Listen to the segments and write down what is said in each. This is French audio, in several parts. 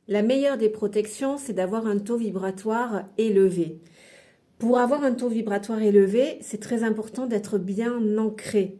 La meilleure des protections, c'est d'avoir un taux vibratoire élevé. Pour avoir un taux vibratoire élevé, c'est très important d'être bien ancré.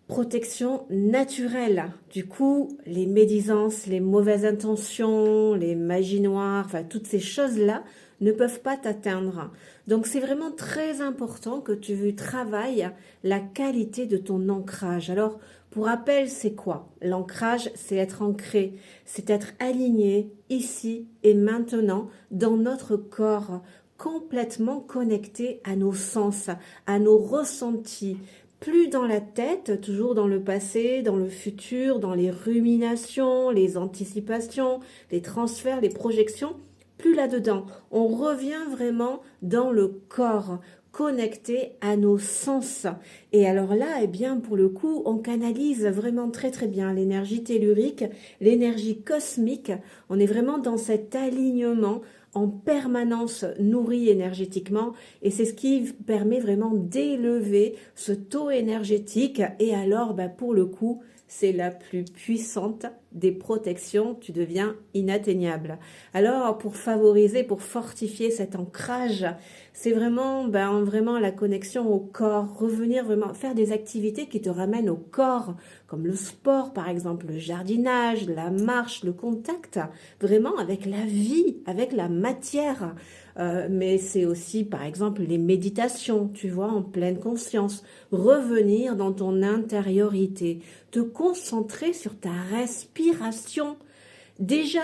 Protection naturelle. Du coup, les médisances, les mauvaises intentions, les magies noires, enfin toutes ces choses-là ne peuvent pas t'atteindre. Donc c'est vraiment très important que tu travailles la qualité de ton ancrage. Alors, pour rappel, c'est quoi? L'ancrage, c'est être ancré, c'est être aligné ici et maintenant dans notre corps, complètement connecté à nos sens, à nos ressentis, plus dans la tête, toujours dans le passé, dans le futur, dans les ruminations, les anticipations, les transferts, les projections, plus là-dedans. On revient vraiment dans le corps, connecté à nos sens. Et alors là, eh bien, pour le coup, on canalise vraiment très très bien l'énergie tellurique, l'énergie cosmique. On est vraiment dans cet alignement en permanence nourri énergétiquement et c'est ce qui permet vraiment d'élever ce taux énergétique et alors pour le coup c'est la plus puissante des protections, tu deviens inatteignable. Alors pour favoriser, pour fortifier cet ancrage, c'est vraiment la connexion au corps, revenir vraiment faire des activités qui te ramènent au corps, comme le sport par exemple, le jardinage, la marche, le contact, vraiment avec la vie, avec la matière. Mais c'est aussi par exemple les méditations, tu vois, en pleine conscience, revenir dans ton intériorité, te concentrer sur ta respiration. Déjà,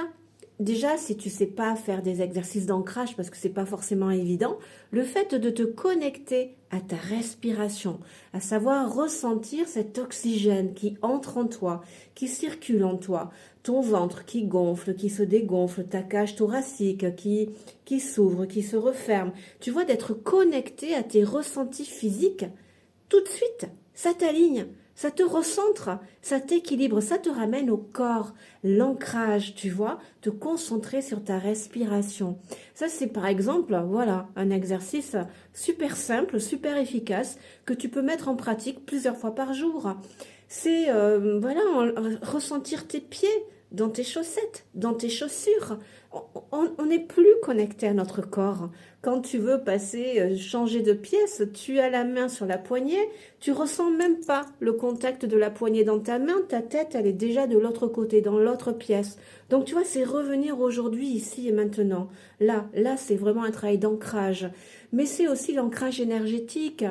déjà, si tu sais pas faire des exercices d'ancrage parce que c'est pas forcément évident, le fait de te connecter à ta respiration, à savoir ressentir cet oxygène qui entre en toi, qui circule en toi, ton ventre qui gonfle, qui se dégonfle, ta cage thoracique qui s'ouvre, qui se referme. Tu vois, d'être connecté à tes ressentis physiques, tout de suite, ça t'aligne, ça te recentre, ça t'équilibre, ça te ramène au corps, l'ancrage, tu vois, te concentrer sur ta respiration. Ça, c'est par exemple, voilà, un exercice super simple, super efficace, que tu peux mettre en pratique plusieurs fois par jour. C'est, ressentir tes pieds dans tes chaussettes, dans tes chaussures. On n'est plus connecté à notre corps. Quand tu veux changer de pièce, tu as la main sur la poignée, tu ressens même pas le contact de la poignée dans ta main, ta tête, elle est déjà de l'autre côté, dans l'autre pièce. Donc tu vois, c'est revenir aujourd'hui, ici et maintenant. Là, c'est vraiment un travail d'ancrage. Mais c'est aussi l'ancrage énergétique.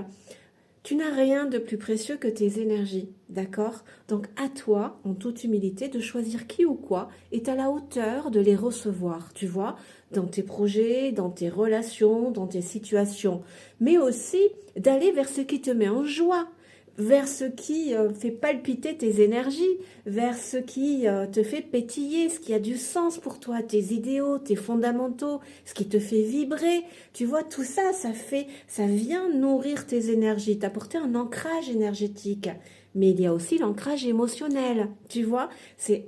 Tu n'as rien de plus précieux que tes énergies, d'accord? Donc à toi, en toute humilité, de choisir qui ou quoi est à la hauteur de les recevoir, tu vois, dans tes projets, dans tes relations, dans tes situations, mais aussi d'aller vers ce qui te met en joie, vers ce qui fait palpiter tes énergies, vers ce qui te fait pétiller, ce qui a du sens pour toi, tes idéaux, tes fondamentaux, ce qui te fait vibrer. Tu vois, tout ça, ça vient nourrir tes énergies, t'apporter un ancrage énergétique. Mais il y a aussi l'ancrage émotionnel, tu vois, c'est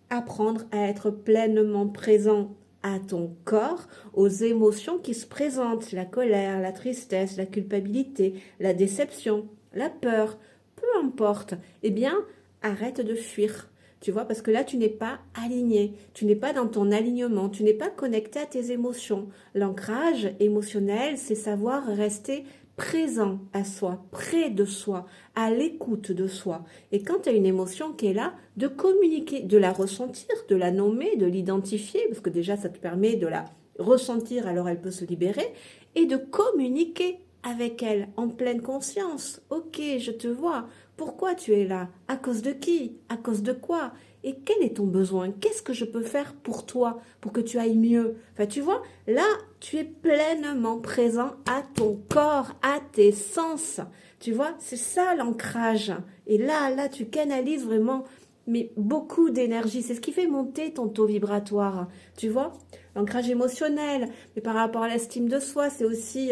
apprendre à être pleinement présent à ton corps, aux émotions qui se présentent, la colère, la tristesse, la culpabilité, la déception, la peur, peu importe, eh bien, arrête de fuir. Tu vois, parce que là, tu n'es pas aligné, tu n'es pas dans ton alignement, tu n'es pas connecté à tes émotions. L'ancrage émotionnel, c'est savoir rester présent à soi, près de soi, à l'écoute de soi. Et quand tu as une émotion qui est là, de communiquer, de la ressentir, de la nommer, de l'identifier, parce que déjà, ça te permet de la ressentir, alors elle peut se libérer, et de communiquer avec elle en pleine conscience. Ok, je te vois. Pourquoi tu es là? À cause de qui? À cause de quoi? Et quel est ton besoin? Qu'est-ce que je peux faire pour toi, pour que tu ailles mieux? Enfin, tu vois, là, tu es pleinement présent à ton corps, à tes sens. Tu vois, c'est ça l'ancrage. Et là, tu canalises vraiment mais beaucoup d'énergie. C'est ce qui fait monter ton taux vibratoire. Tu vois, l'ancrage émotionnel. Mais par rapport à l'estime de soi, c'est aussi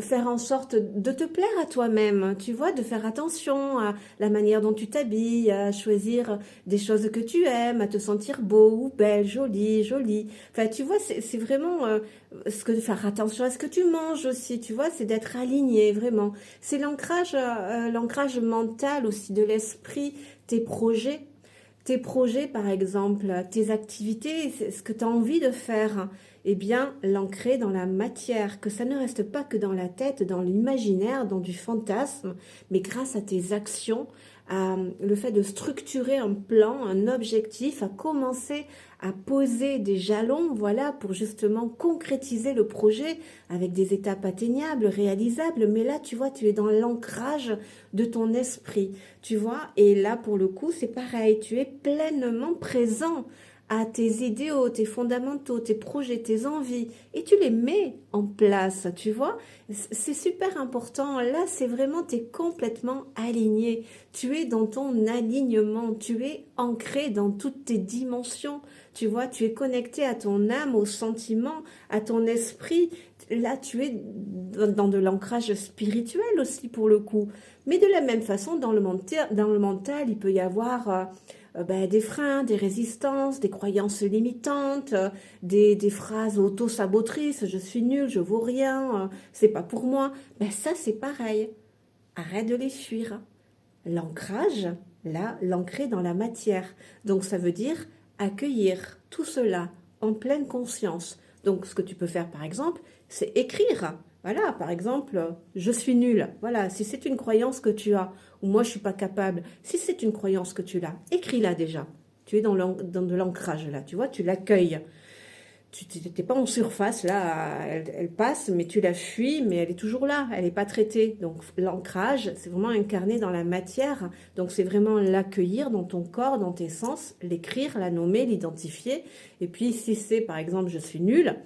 faire en sorte de te plaire à toi-même, tu vois, de faire attention à la manière dont tu t'habilles, à choisir des choses que tu aimes, à te sentir beau ou belle, jolie, jolie. Enfin, tu vois, c'est vraiment faire attention à ce que tu manges aussi, tu vois, c'est d'être aligné vraiment. C'est l'ancrage mental aussi de l'esprit, tes projets. tes projets, par exemple, tes activités, ce que tu as envie de faire, eh bien, l'ancrer dans la matière, que ça ne reste pas que dans la tête, dans l'imaginaire, dans du fantasme, mais grâce à tes actions, à le fait de structurer un plan, un objectif, à commencer à poser des jalons, voilà, pour justement concrétiser le projet avec des étapes atteignables, réalisables. Mais là, tu vois, tu es dans l'ancrage de ton esprit, tu vois. Et là, pour le coup, c'est pareil, tu es pleinement présent à tes idéaux, tes fondamentaux, tes projets, tes envies, et tu les mets en place, tu vois. C'est super important. Là, c'est vraiment, tu es complètement aligné. Tu es dans ton alignement. Tu es ancré dans toutes tes dimensions. Tu vois, tu es connecté à ton âme, aux sentiments, à ton esprit. Là, tu es dans de l'ancrage spirituel aussi, pour le coup. Mais de la même façon, dans le mental, il peut y avoir des freins, des résistances, des croyances limitantes, des phrases auto-sabotrices, je suis nulle, je vaux rien, c'est pas pour moi. Ben ça, c'est pareil. Arrête de les fuir. L'ancrage, là, l'ancrer dans la matière. Donc ça veut dire accueillir tout cela en pleine conscience. Donc ce que tu peux faire par exemple, c'est écrire. Voilà, par exemple, je suis nulle. Voilà, si c'est une croyance que tu as, ou moi je suis pas capable, si c'est une croyance que tu l'as, écris-la déjà. Tu es dans de l'ancrage là, tu vois, tu l'accueilles. Tu n'es pas en surface, là, elle passe, mais tu la fuis, mais elle est toujours là, elle n'est pas traitée. Donc l'ancrage, c'est vraiment incarné dans la matière, donc c'est vraiment l'accueillir dans ton corps, dans tes sens, l'écrire, la nommer, l'identifier. Et puis si c'est par exemple je suis nulle,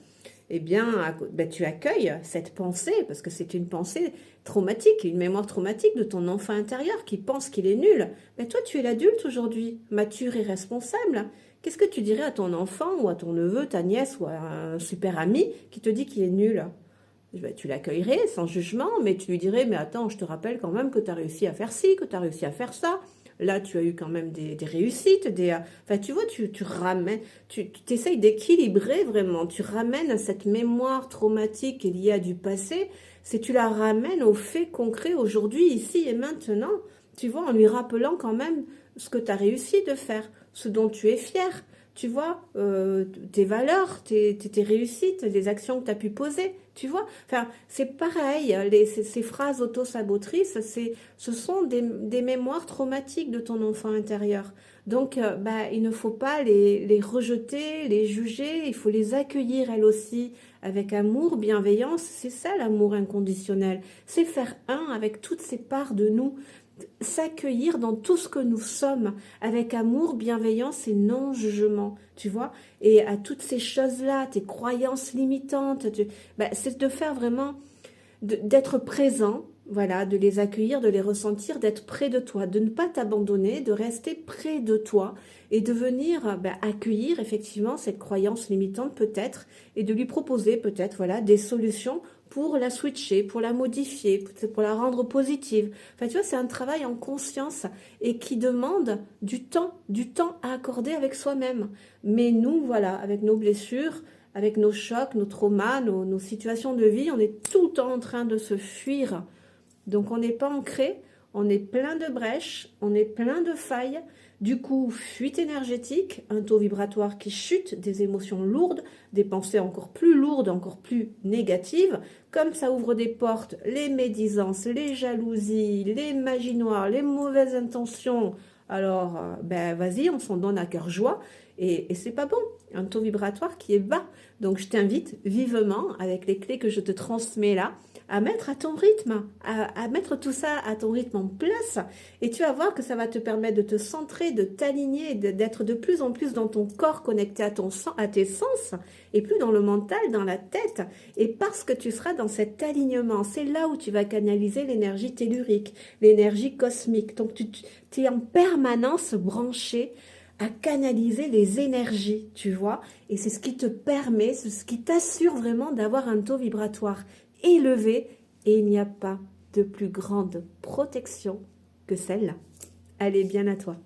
eh bien tu accueilles cette pensée, parce que c'est une pensée traumatique, une mémoire traumatique de ton enfant intérieur qui pense qu'il est nul. Mais toi tu es l'adulte aujourd'hui, mature et responsable. Qu'est-ce que tu dirais à ton enfant ou à ton neveu, ta nièce ou à un super ami qui te dit qu'il est nul? Tu l'accueillerais sans jugement, mais tu lui dirais, mais attends, je te rappelle quand même que tu as réussi à faire ci, que tu as réussi à faire ça. Là, tu as eu quand même des réussites, enfin, tu vois, tu ramènes, tu essayes d'équilibrer vraiment, tu ramènes cette mémoire traumatique liée à du passé, tu la ramènes aux faits concrets aujourd'hui, ici et maintenant, tu vois, en lui rappelant quand même ce que tu as réussi de faire, ce dont tu es fier, tu vois, tes valeurs, tes réussites, les actions que tu as pu poser, tu vois. Enfin, c'est pareil, ces phrases auto-sabotrices, ce sont des mémoires traumatiques de ton enfant intérieur. Donc, il ne faut pas les rejeter, les juger, il faut les accueillir elles aussi, avec amour, bienveillance. C'est ça l'amour inconditionnel, c'est faire un avec toutes ces parts de nous, s'accueillir dans tout ce que nous sommes avec amour, bienveillance et non-jugement, tu vois. Et à toutes ces choses-là, tes croyances limitantes, c'est de faire vraiment, d'être présent, voilà, de les accueillir, de les ressentir, d'être près de toi, de ne pas t'abandonner, de rester près de toi et de venir accueillir effectivement cette croyance limitante peut-être et de lui proposer peut-être voilà des solutions pour la switcher, pour la modifier, pour la rendre positive. Enfin, tu vois, c'est un travail en conscience et qui demande du temps à accorder avec soi-même. Mais nous, voilà, avec nos blessures, avec nos chocs, nos traumas, nos situations de vie, on est tout le temps en train de se fuir. Donc, on n'est pas ancré, on est plein de brèches, on est plein de failles. Du coup, fuite énergétique, un taux vibratoire qui chute, des émotions lourdes, des pensées encore plus lourdes, encore plus négatives. Comme ça ouvre des portes, les médisances, les jalousies, les magies noires, les mauvaises intentions. Alors, vas-y, on s'en donne à cœur joie. Et c'est pas bon, un taux vibratoire qui est bas. Donc, je t'invite vivement, avec les clés que je te transmets là, à mettre à ton rythme, à mettre tout ça à ton rythme en place. Et tu vas voir que ça va te permettre de te centrer, de t'aligner, d'être de plus en plus dans ton corps connecté à tes sens et plus dans le mental, dans la tête. Et parce que tu seras dans cet alignement, c'est là où tu vas canaliser l'énergie tellurique, l'énergie cosmique. Donc tu es en permanence branché à canaliser les énergies, tu vois. Et c'est ce qui te permet, c'est ce qui t'assure vraiment d'avoir un taux vibratoire élevé, et il n'y a pas de plus grande protection que celle-là. Allez, bien à toi.